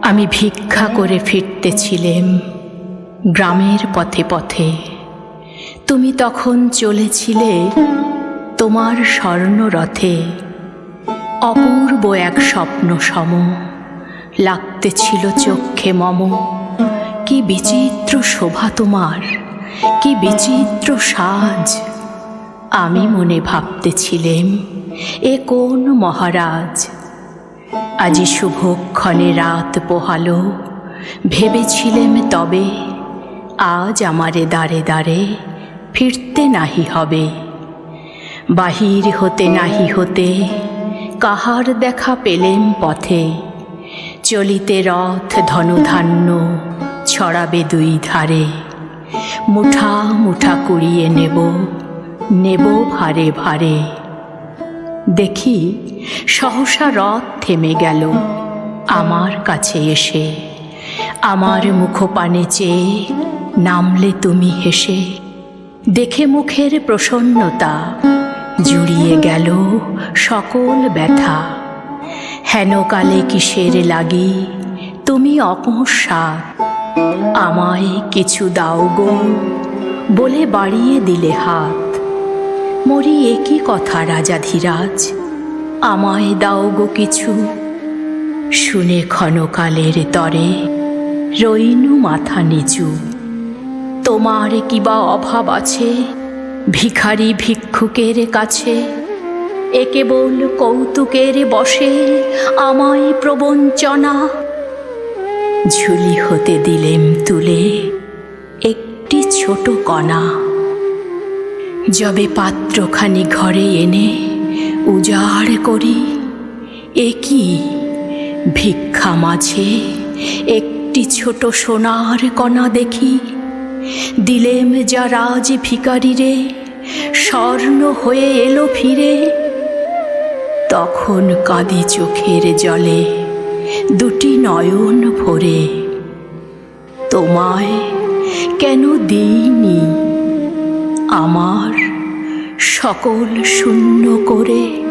আমি ভিক্ষা করে ফিরতেছিলেম গ্রামের পথে পথে। তুমি তখন চলেছিলে তোমার স্বর্ণরথে। অপূর্ব এক স্বপ্ন সম লাগতেছিল চক্ষে মম। কি বিচিত্র শোভা তোমার, কি বিচিত্র সাজ। আমি মনে ভাবতেছিলেম এ কোন মহারাজ। আজি শুভক্ষণে রাত পোহালো, ভেবেছিলেম তবে আজ আমারে দ্বারে দ্বারে ফিরতে নাহি হবে। বাহির হতে নাহি হতে কাহার দেখা পেলেম পথে। চলিতে রথ ধনুধান্য ছড়াবে দুই ধারে। মুঠা মুঠা কুড়িয়ে নেব, নেব ভারে ভারে। দেখি সহসা রথ থেমে গেল আমার কাছে এসে। আমার মুখপানে চেয়ে নামলে তুমি হেসে। দেখে মুখের প্রসন্নতা জুড়িয়ে গেল সকল ব্যথা। হেনকালে কিসের লাগি তুমি অকস্মাৎ আমায় কিছু দাও গো বলে বাড়িয়ে দিলে হাত। মরি একই কথা রাজাধিরাজ, আমায় দাও গো কিছু। শুনে ক্ষণকালের তরে রইনু মাথা নিচু। তোমার কিবা অভাব আছে ভিখারি ভিক্ষুকের কাছে? এ কেবল কৌতুকের বসে আমায় প্রবঞ্চনা। ঝুলি হতে দিলেম তুলে একটি ছোট কণা। যবে পাত্রখানি ঘরে এনে উজাড় করি, এ কি ভিক্ষা মাঝে একটি ছোট সোনার কণা দেখি। দিলেম যা রাজ ভিখারিরে, স্বর্ণ হয়ে এলো ফিরে। তখন কাঁদি চোখের জলে দুটি নয়ন ভরে। তোমায় কেন দিইনি আমার সকল শূন্য করে।